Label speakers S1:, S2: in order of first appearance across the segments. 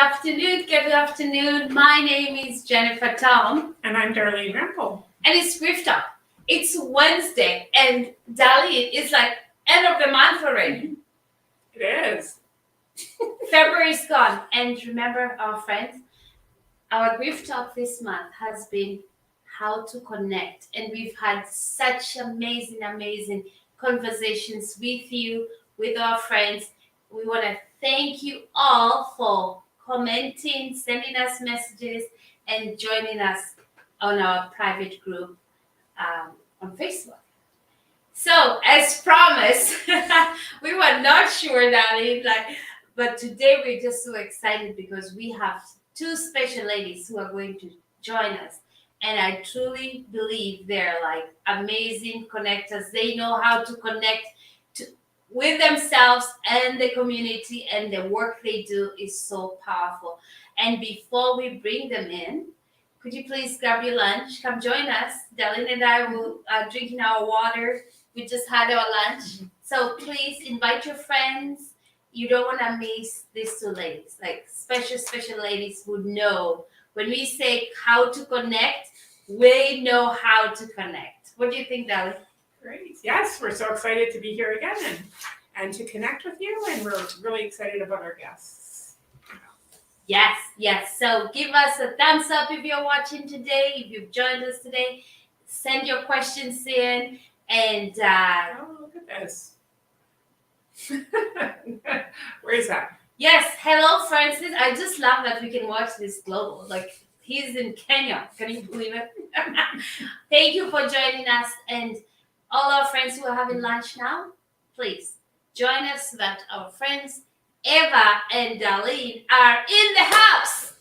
S1: afternoon. Good afternoon. My name is Jennifer Tom.
S2: And I'm Darlene Rample.
S1: And it's Grift Up. It's Wednesday. And Darlene, it's like end of the month already.
S2: It is.
S1: February's gone. And remember, our friends, our Grift Talk this month has been how to connect. And we've had such amazing conversations with you, with our friends. We want to thank you all for commenting, sending us messages, and joining us on our private group on Facebook. So, as promised, we were not sure, darling, but today we're just so excited because we have two special ladies who are going to join us. And I truly believe they're like amazing connectors. They know how to connect with themselves and the community, and the work they do is so powerful. And before we bring them in, could you please grab your lunch? Come join us. Darlene and I will drinking our water. We just had our lunch. So please invite your friends. You don't want to miss these two ladies, like special ladies who know when we say how to connect, we know how to connect. What do you think, Darlene?
S2: Great. Yes, we're so excited to be here again and to connect with you. And we're really excited about our guests.
S1: Yes. So give us a thumbs up if you're watching today. If you've joined us today, send your questions in. And
S2: oh, look at this. Where is that?
S1: Yes. Hello, Francis. I just love that we can watch this global. Like he's in Kenya. Can you believe it? Thank you for joining us. And all our friends who are having lunch now, please join us so that our friends Eva and Darlene are in the house.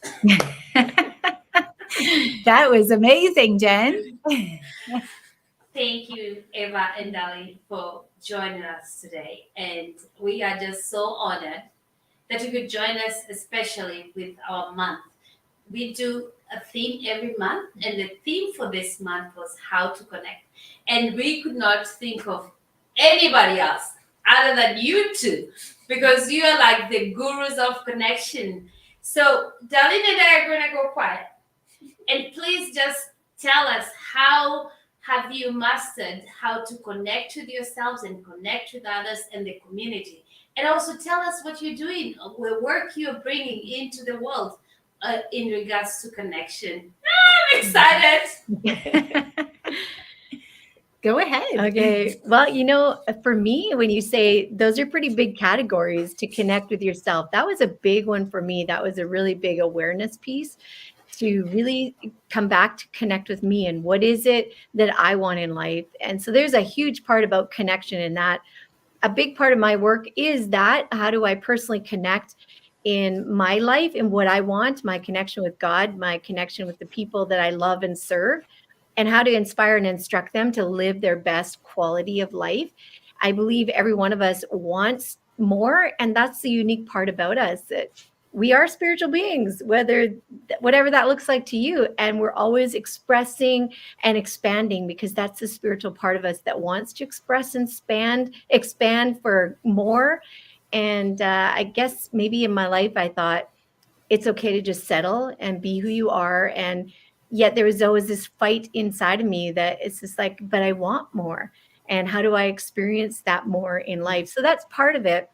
S3: That was amazing, Jen.
S1: Thank you, Eva and Darlene, for joining us today. And we are just so honored that you could join us, especially with our month. We do a theme every month, and the theme for this month was how to connect. And we could not think of anybody else other than you two, because you are like the gurus of connection. So Darlene and I are going to go quiet. And please just tell us, how have you mastered how to connect with yourselves and connect with others and the community? And also tell us what you're doing, the work you're bringing into the world in regards to connection. I'm excited.
S3: Go ahead. Okay. Well, for me, when you say those are pretty big categories to connect with yourself, that was a big one for me. That was a really big awareness piece to really come back to connect with me and what is it that I want in life. And so there's a huge part about connection in that. A big part of my work is that how do I personally connect in my life and what I want, my connection with God, my connection with the people that I love and serve, and how to inspire and instruct them to live their best quality of life. I believe every one of us wants more, and that's the unique part about us, that we are spiritual beings, whatever that looks like to you, and we're always expressing and expanding, because that's the spiritual part of us that wants to express and expand for more. And I guess maybe in my life, I thought it's okay to just settle and be who you are. And yet there was always this fight inside of me that it's just like, but I want more. And how do I experience that more in life? So that's part of it.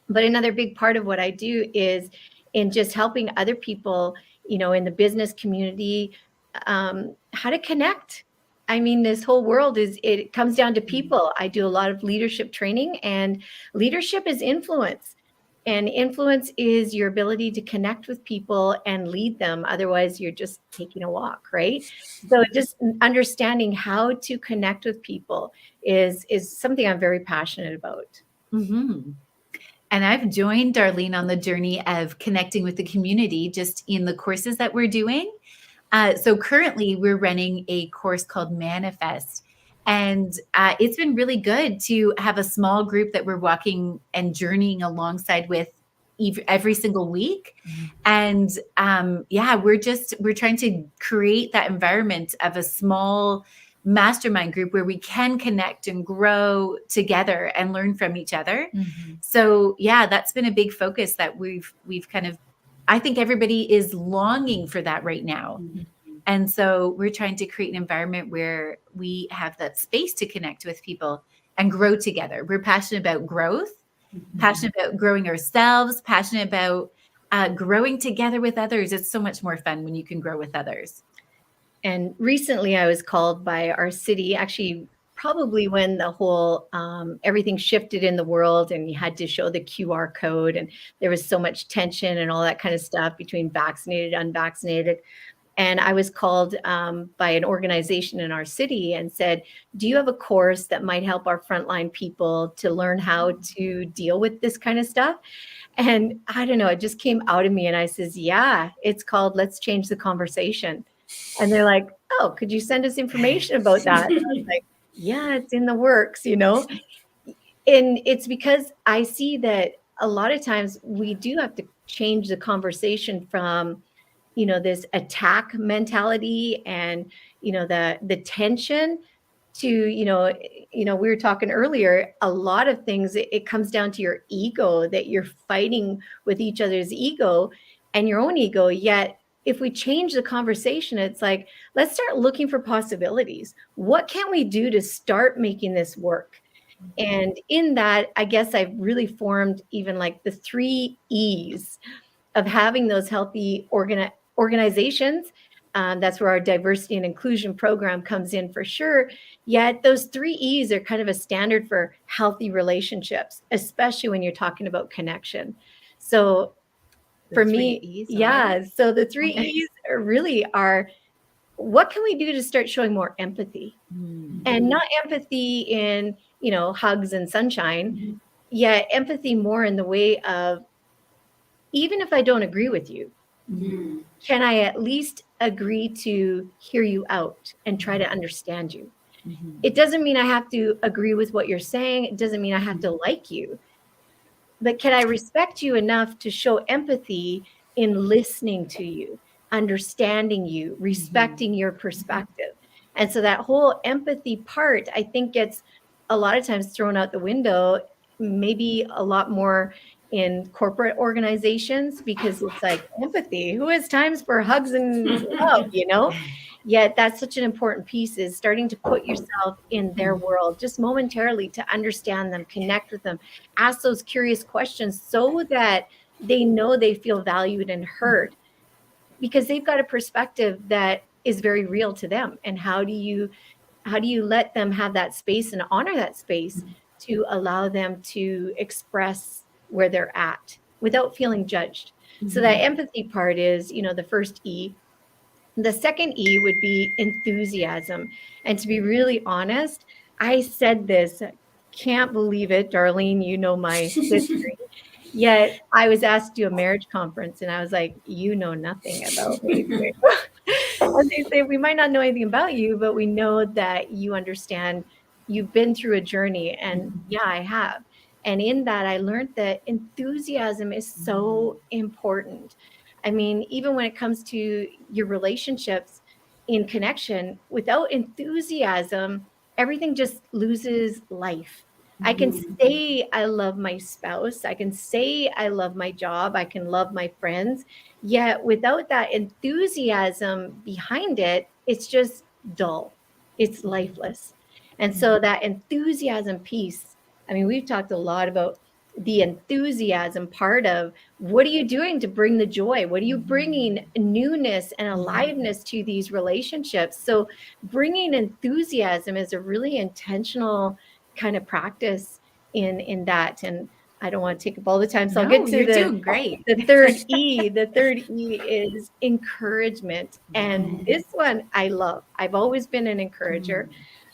S3: But another big part of what I do is in just helping other people, in the business community, how to connect. I mean, this whole world it comes down to people. I do a lot of leadership training, and leadership is influence. And influence is your ability to connect with people and lead them. Otherwise, you're just taking a walk, right? So just understanding how to connect with people is something I'm very passionate about.
S4: Mm-hmm. And I've joined Darlene on the journey of connecting with the community just in the courses that we're doing. So currently we're running a course called Manifest. And it's been really good to have a small group that we're walking and journeying alongside with every single week. And we're trying to create that environment of a small mastermind group where we can connect and grow together and learn from each other. Mm-hmm. So that's been a big focus that we've kind of I think everybody is longing for that right now. And so we're trying to create an environment where we have that space to connect with people and grow together. We're passionate about growth, passionate about growing ourselves, passionate about growing together with others. It's so much more fun when you can grow with others.
S3: And recently I was called by our city, actually, probably when the whole everything shifted in the world and you had to show the QR code and there was so much tension and all that kind of stuff between vaccinated, unvaccinated. And I was called by an organization in our city and said, do you have a course that might help our frontline people to learn how to deal with this kind of stuff? And I don't know, it just came out of me. And I says, yeah, it's called Let's Change the Conversation. And they're like, oh, could you send us information about that? And I was like, yeah, it's in the works, you know? And it's because I see that a lot of times we do have to change the conversation from, you know, this attack mentality and, you know, the tension to, you know, we were talking earlier, a lot of things, it comes down to your ego, that you're fighting with each other's ego and your own ego. Yet if we change the conversation, it's like, let's start looking for possibilities. What can we do to start making this work? And in that, I guess I've really formed even like the 3 E's of having those healthy organizations. That's where our diversity and inclusion program comes in for sure. Yet those 3 E's are kind of a standard for healthy relationships, especially when you're talking about connection. So for me, yeah, so the 3 E's are what can we do to start showing more empathy? And not empathy in, you know, hugs and sunshine, yet empathy more in the way of, even if I don't agree with you, can I at least agree to hear you out and try to understand you? It doesn't mean I have to agree with what you're saying. It doesn't mean I have to like you. But can I respect you enough to show empathy in listening to you, understanding you, respecting your perspective? And so that whole empathy part, I think, gets a lot of times thrown out the window, maybe a lot more in corporate organizations, because it's like, empathy, who has times for hugs and love, you know? Yet that's such an important piece, is starting to put yourself in their world just momentarily to understand them, connect with them, ask those curious questions so that they know they feel valued and heard, because they've got a perspective that is very real to them. And how do you let them have that space and honor that space to allow them to express where they're at without feeling judged? So that empathy part is, you know, the first E. The second E would be enthusiasm. And to be really honest, I said this, can't believe it, Darlene, you know my history. Yet I was asked to do a marriage conference and I was like, you know nothing about me. And they say, we might not know anything about you, but we know that you understand, you've been through a journey. And yeah, I have. And in that, I learned that enthusiasm is so important. I mean, even when it comes to your relationships in connection, without enthusiasm, everything just loses life. I can say I love my spouse. I can say I love my job. I can love my friends. Yet without that enthusiasm behind it, it's just dull. It's lifeless. And so that enthusiasm piece, I mean, we've talked a lot about the enthusiasm part of, what are you doing to bring the joy? What are you bringing newness and aliveness to these relationships? So bringing enthusiasm is a really intentional kind of practice in that. And I don't want to take up all the time, so I'll get to
S4: doing great.
S3: The third E. The third E is encouragement. And this one I love. I've always been an encourager.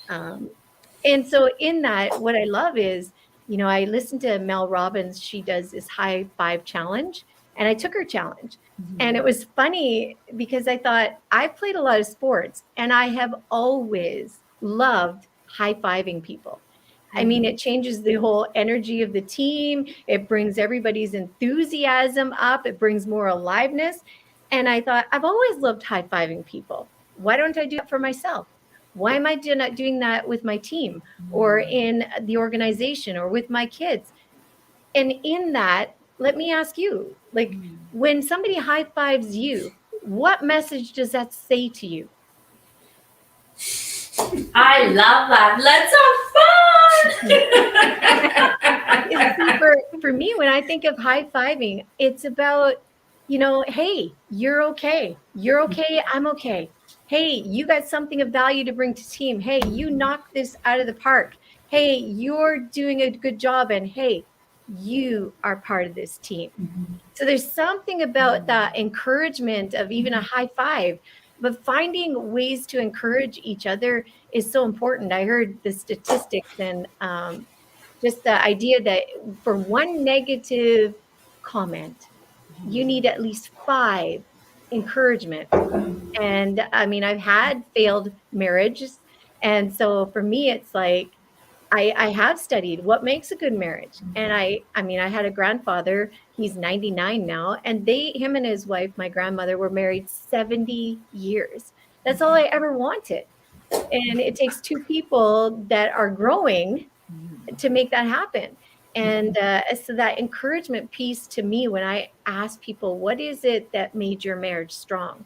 S3: And so in that, what I love is, you know, I listened to Mel Robbins. She does this high 5 challenge, and I took her challenge. And it was funny because I thought, I've played a lot of sports and I have always loved high-fiving people. I mean, it changes the whole energy of the team. It brings everybody's enthusiasm up. It brings more aliveness. And I thought, I've always loved high-fiving people. Why don't I do it for myself? Why am I not doing that with my team or in the organization or with my kids? And in that, let me ask you, like, when somebody high fives you, what message does that say to you?
S1: I love that. Let's have fun.
S3: See, for me, when I think of high fiving, it's about, hey, you're okay. You're okay. I'm okay. Hey, you got something of value to bring to team. Hey, you knocked this out of the park. Hey, you're doing a good job. And hey, you are part of this team. So there's something about that encouragement of even a high five, but finding ways to encourage each other is so important. I heard the statistics and just the idea that for one negative comment, you need at least 5 encouragement. And I mean, I've had failed marriages. And so for me, it's like, I have studied what makes a good marriage. And I mean, I had a grandfather, he's 99 now, and him and his wife, my grandmother, were married 70 years. That's all I ever wanted. And it takes 2 people that are growing to make that happen. And so that encouragement piece to me, when I ask people, what is it that made your marriage strong?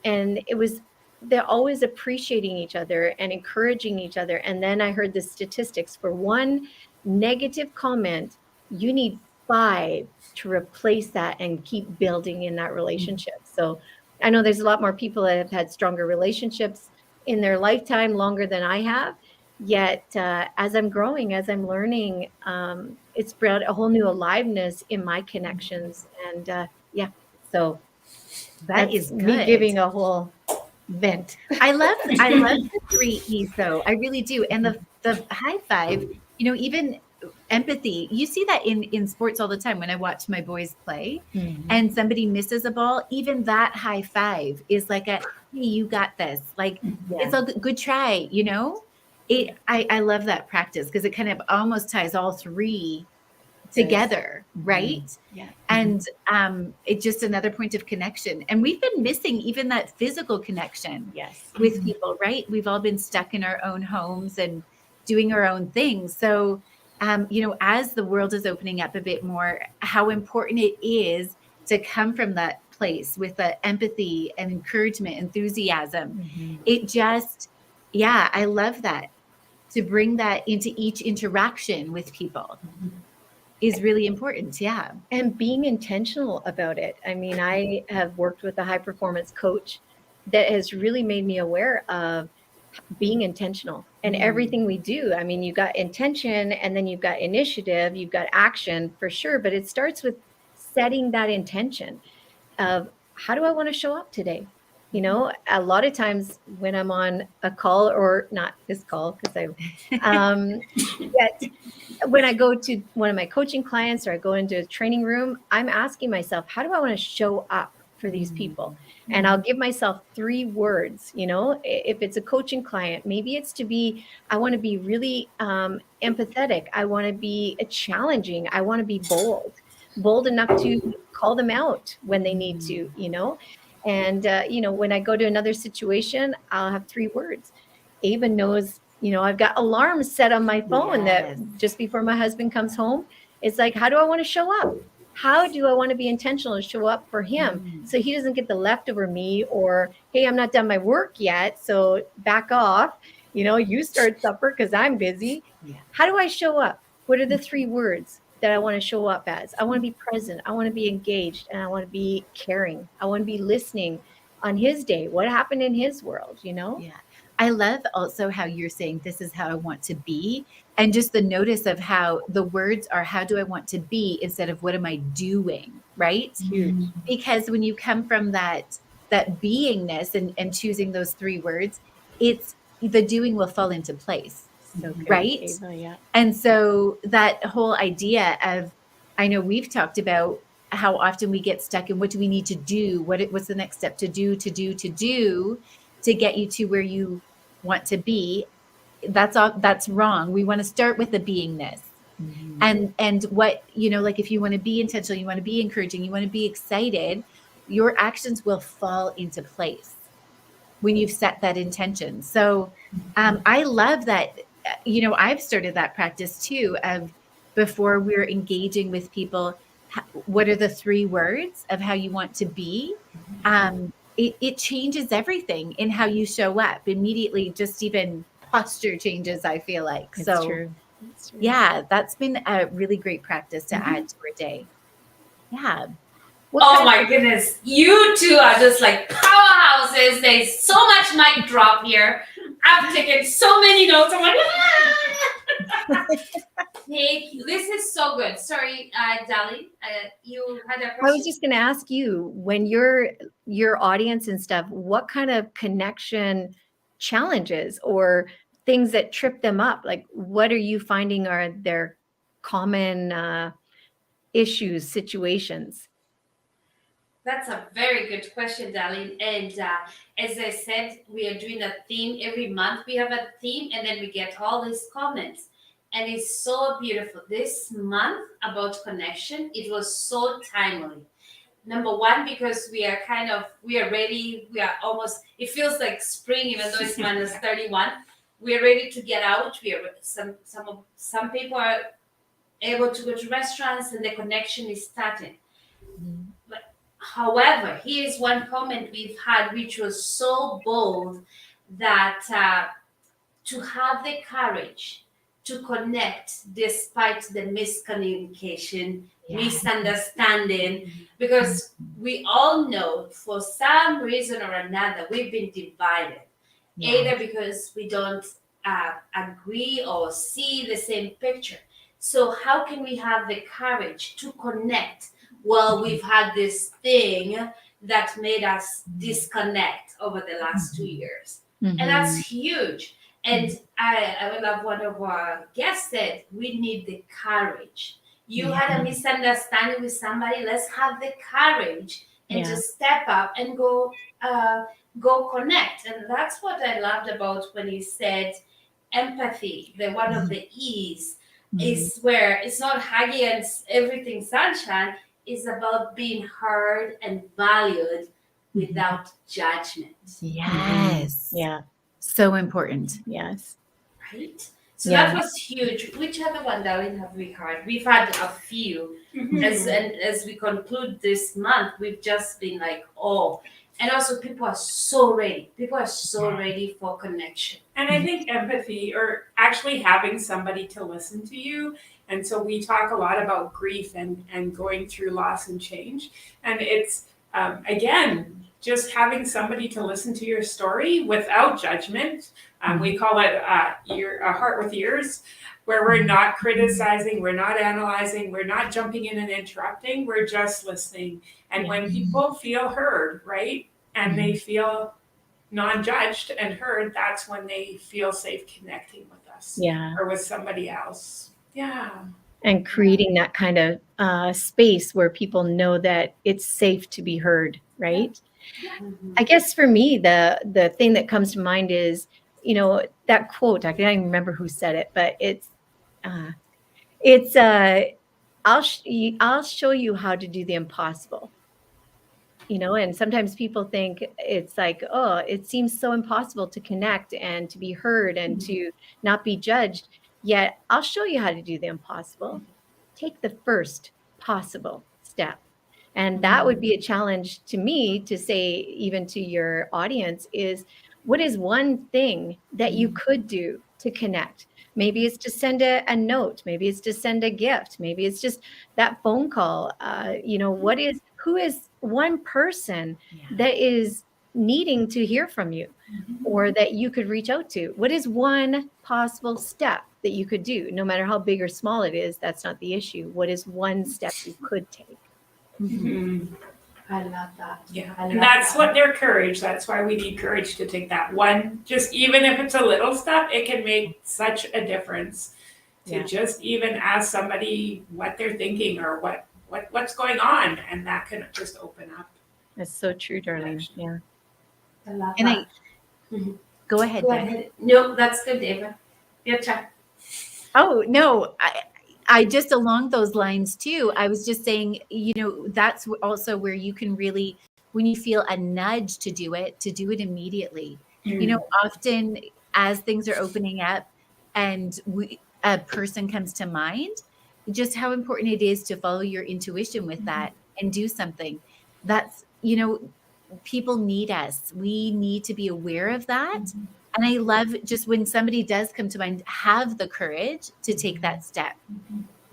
S3: And it was, they're always appreciating each other and encouraging each other. And then I heard the statistics for one negative comment, you need 5 to replace that and keep building in that relationship. So I know there's a lot more people that have had stronger relationships in their lifetime, longer than I have. Yet as I'm growing, as I'm learning, it's brought a whole new aliveness in my connections. And so
S4: That is
S3: me
S4: good.
S3: giving a whole vent.
S4: I love the 3 E's though. I really do. And the high five, even empathy. You see that in sports all the time when I watch my boys play and somebody misses a ball, even that high five is like hey, you got this. Like it's a good try, I love that practice because it kind of almost ties all 3 together, right?
S3: Yeah.
S4: And it's just another point of connection. And we've been missing even that physical connection with people, right? We've all been stuck in our own homes and doing our own things. So, as the world is opening up a bit more, how important it is to come from that place with the empathy and encouragement, enthusiasm. It just, I love that. To bring that into each interaction with people is really important. Yeah.
S3: And being intentional about it. I mean, I have worked with a high performance coach that has really made me aware of being intentional and everything we do. I mean, you got intention and then you've got initiative, you've got action for sure, but it starts with setting that intention of how do I want to show up today? A lot of times when I'm on a call, or not this call, because yet when I go to one of my coaching clients or I go into a training room, I'm asking myself, how do I want to show up for these people? And I'll give myself 3 words. If it's a coaching client, maybe it's I want to be really empathetic. I want to be challenging. I want to be bold enough to call them out when they need to, And, when I go to another situation, I'll have 3 words. Ava knows, I've got alarms set on my phone that just before my husband comes home, it's like, how do I want to show up? How do I want to be intentional to show up for him so he doesn't get the leftover me, or, hey, I'm not done my work yet, so back off, you start supper because I'm busy. How do I show up? What are the 3 words that I want to show up as? I want to be present. I want to be engaged, and I want to be caring. I want to be listening on his day. What happened in his world,
S4: Yeah. I love also how you're saying, this is how I want to be. And just the notice of how the words are, how do I want to be, instead of what am I doing? Right. Because when you come from that beingness and choosing those 3 words, it's the doing will fall into place. Right.
S3: Ava, yeah.
S4: And so that whole idea of, I know we've talked about how often we get stuck in what do we need to do? What's the next step to do to get you to where you want to be? That's wrong. We want to start with the beingness. And what, like if you want to be intentional, you want to be encouraging, you want to be excited, your actions will fall into place when you've set that intention. So I love that. I've started that practice too, of before we're engaging with people, what are the 3 words of how you want to be, it changes everything in how you show up immediately. Just even posture changes, I feel like.
S3: It's
S4: So
S3: true. It's true.
S4: yeah, that's been a really great practice to add to our day. Yeah. What
S1: Oh
S4: kind
S1: my goodness, you two are just like powerhouses. There's so much mic drop here. I've taken so many notes. I'm like, thank you. This is so good. Sorry, darling. You had a
S3: I was
S1: question?
S3: just going to ask you, when your audience and stuff, what kind of connection challenges or things that trip them up? Like, what are you finding are their common issues, situations?
S1: That's a very good question, darling. And as I said, we are doing a theme every month. We have a theme, and then we get all these comments. And it's so beautiful. This month about connection, it was so timely. Number one, because we are ready. We are almost, it feels like spring, even though it's minus 31. We are ready to get out. We are some people are able to go to restaurants, and the connection is starting. However, here's one comment we've had, which was so bold, that to have the courage to connect despite the miscommunication, misunderstanding, because we all know for some reason or another we've been divided, either because we don't agree or see the same picture. So, how can we have the courage to connect? Well, we've had this thing that made us disconnect over the last 2 years. And that's huge. And I love one of our guests said, we need the courage. You had a misunderstanding with somebody, let's have the courage and just step up and go connect. And that's what I loved about when you said empathy, the one of the E's, is where it's not huggy and everything sunshine. Is about being heard and valued without judgment.
S4: Yes.
S3: Yeah.
S4: So important.
S3: Yes.
S1: Right? So that was huge. Which other one, darling, have we heard? We've had a few. As we conclude this month, we've just been like, oh. And also people are so ready. People are so ready for connection.
S2: And I think empathy, or actually having somebody to listen to you. And so we talk a lot about grief and going through loss and change. And it's, again, just having somebody to listen to your story without judgment. We call it a heart with ears, where we're not criticizing, we're not analyzing, we're not jumping in and interrupting, we're just listening. And when people feel heard, right, and they feel non-judged and heard, that's when they feel safe connecting with us or with somebody else.
S3: And creating that kind of space where people know that it's safe to be heard, right? I guess for me, the thing that comes to mind is, that quote. I can't even remember who said it, but I'll show you how to do the impossible. And sometimes people think it's like, oh, it seems so impossible to connect and to be heard and to not be judged. Yet I'll show you how to do the impossible. Take the first possible step. And that would be a challenge to me to say, even to your audience, is what is one thing that you could do to connect? Maybe it's to send a note. Maybe it's to send a gift. Maybe it's just that phone call. Who is one person that is needing to hear from you or that you could reach out to? What is one possible step that you could do? No matter how big or small it is, that's not the issue. What is one step you could take?
S1: I love that.
S2: And that's what their courage. That's why we need courage to take that one. Just even if it's a little step, it can make such a difference to just even ask somebody what they're thinking or what's going on, and that can just open up.
S3: That's so true, Darlene. Yeah.
S1: I love
S4: And
S1: that.
S4: Go ahead.
S1: Go ahead. No, that's good, Eva. Your turn.
S4: Oh, no. I just along those lines too. I was just saying, that's also where you can really, when you feel a nudge to do it immediately. Often as things are opening up and a person comes to mind, just how important it is to follow your intuition with that and do something. That's, you know, people need us. We need to be aware of that. And I love just when somebody does come to mind, have the courage to take that step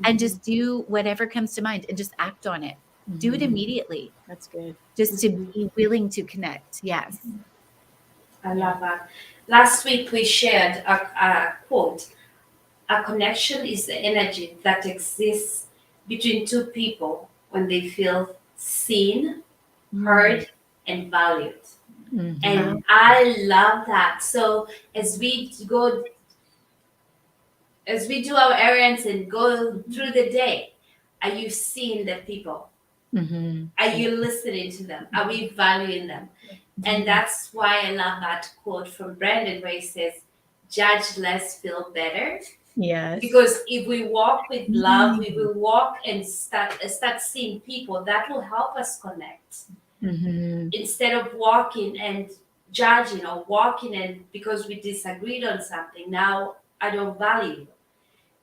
S4: and just do whatever comes to mind and just act on it. Do it immediately.
S3: That's good.
S4: Just to be willing to connect. Yes.
S1: I love that. Last week we shared a quote. A connection is the energy that exists between two people when they feel seen, heard, and valued.
S3: Mhm.
S1: And I love that. So as we do our errands and go through the day, are you seeing the people?
S3: Mhm.
S1: Are you listening to them? Are we valuing them? And that's why I love that quote from Brandon where he says, judge less, feel better.
S3: Yes.
S1: Because if we walk with love, we will walk and start seeing people that will help us connect.
S3: Mhm.
S1: Instead of walking and judging or walking and because we disagreed on something, now I don't value you.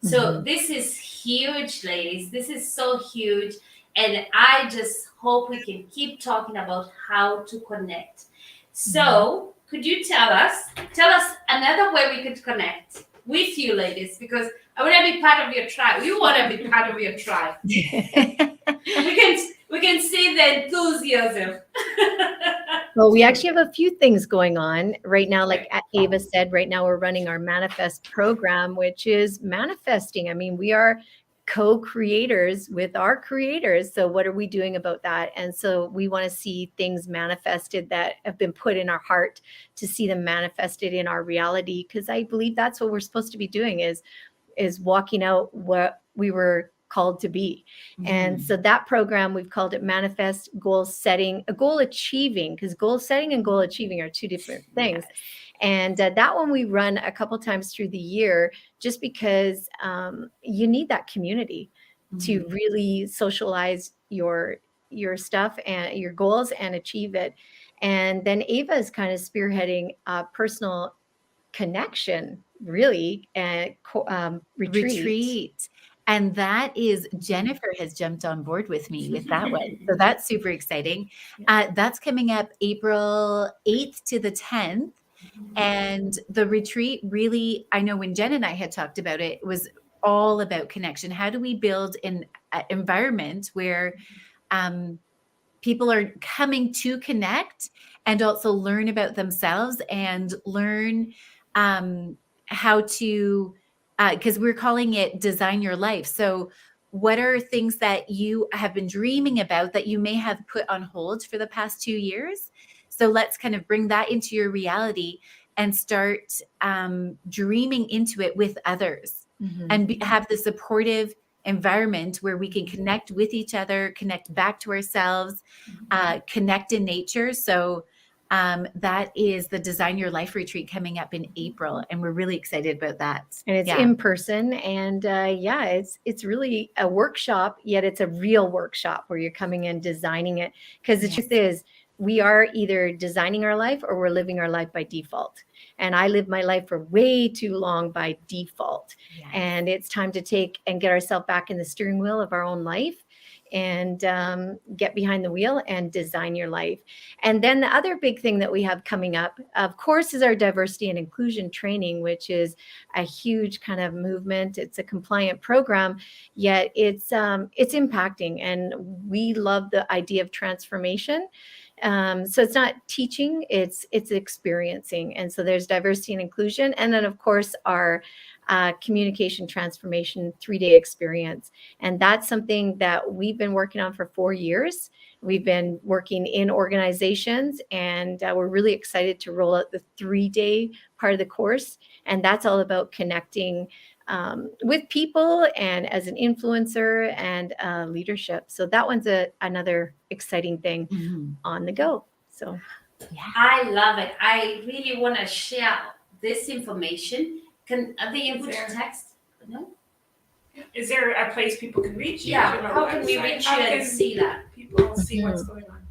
S1: So this is huge, ladies. This is so huge. And I just hope we can keep talking about how to connect. So could you tell us another way we could connect with you, ladies? Because I want to be part of your tribe. We want to be part of your tribe. We can see the enthusiasm.
S3: Well, we actually have a few things going on right now. Like Ava said, right now we're running our Manifest program, which is manifesting. I mean, we are co-creators with our creators. So what are we doing about that? And so we want to see things manifested that have been put in our heart, to see them manifested in our reality. Because I believe that's what we're supposed to be doing, is walking out what we were called to be. And so that program, we've called it Manifest Goal Setting, Goal Achieving, because goal setting and goal achieving are two different things.
S4: Yes.
S3: And that one we run a couple times through the year, just because you need that community to really socialize your stuff and your goals and achieve it. And then Ava is kind of spearheading a personal connection, really, and retreat.
S4: And that is, Jennifer has jumped on board with me with that one. So that's super exciting. That's coming up April 8th to the 10th. And the retreat really, I know when Jen and I had talked about it, it was all about connection. How do we build an environment where people are coming to connect and also learn about themselves and learn how to, because we're calling it Design Your Life. So what are things that you have been dreaming about that you may have put on hold for the past 2 years? So let's kind of bring that into your reality and start dreaming into it with others and have the supportive environment where we can connect with each other, connect back to ourselves, connect in nature. So that is the Design Your Life retreat coming up in April, and we're really excited about that.
S3: And it's in person, and it's really a workshop, yet it's a real workshop where you're coming in designing it. Because the truth is, we are either designing our life or we're living our life by default. And I lived my life for way too long by default. And it's time to take and get ourselves back in the steering wheel of our own life and get behind the wheel and design your life. And then the other big thing that we have coming up, of course, is our diversity and inclusion training, which is a huge kind of movement. It's a compliant program, yet it's impacting, and we love the idea of transformation. So it's not teaching, it's experiencing. And so there's diversity and inclusion. And then of course our communication transformation 3-day experience. And that's something that we've been working on for 4 years. We've been working in organizations, and we're really excited to roll out the 3-day part of the course. And that's all about connecting with people and as an influencer and leadership. So that one's another exciting thing on the go. So
S1: I love it. I really want to share this information. Are they able to text? No?
S2: Is there a place people can reach you?
S1: Yeah,
S2: Do you know
S1: how
S2: a
S1: can we
S2: website?
S1: reach you
S2: How
S1: and
S2: can
S1: see that?
S2: people see what's going on?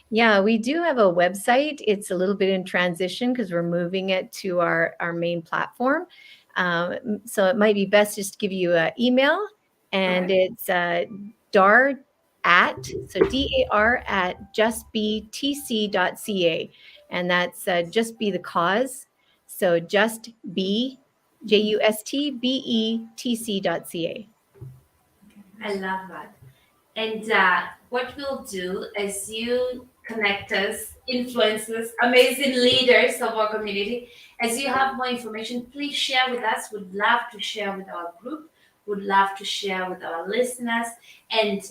S3: Yeah, we do have a website. It's a little bit in transition because we're moving it to our main platform. So it might be best just to give you an email, and it's dar at justbetc.ca, and that's just be the cause. So just be justbetc.ca.
S1: I love that. And what we'll do is you connect us, influencers, amazing leaders of our community. As you have more information, please share with us. Would love to share with our group. Would love to share with our listeners. And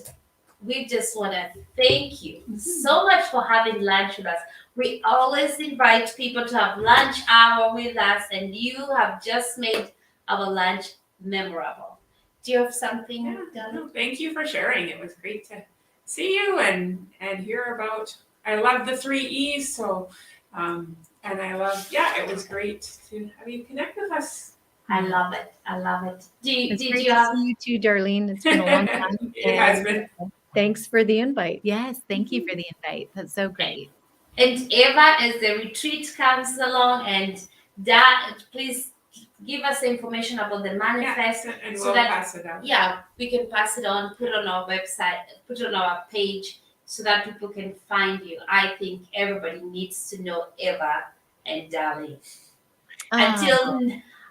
S1: we just want to thank you so much for having lunch with us. We always invite people to have lunch hour with us, and you have just made our lunch memorable. Do you have something, Donna?
S2: No, thank you for sharing. It was great to see you and hear about. I love the 3 E's. So, and I love. Yeah, it was great to have you connect with us.
S1: I love it. I love it.
S3: It's
S1: Did
S3: great
S1: you
S3: to
S1: have?
S3: see you too, Darlene. It's been a long time.
S2: It has been.
S3: Thanks for the invite.
S4: Yes, thank you for the invite. That's so great.
S1: And Eva, as the retreat comes along, and that, please give us information about the manifest.
S2: Yeah, and
S1: so
S2: we'll
S1: that-
S2: pass it out.
S1: Yeah, we can pass it on, put it on our website, put it on our page, so that people can find you. I think everybody needs to know Eva and Darlene.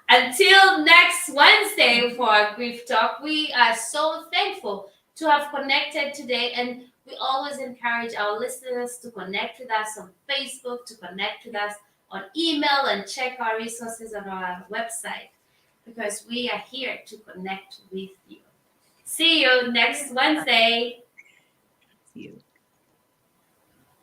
S1: Until next Wednesday for our grief talk, we are so thankful to have connected today, and we always encourage our listeners to connect with us on Facebook, to connect with us on email, and check our resources on our website, because we are here to connect with you. See you next Wednesday.
S4: See you.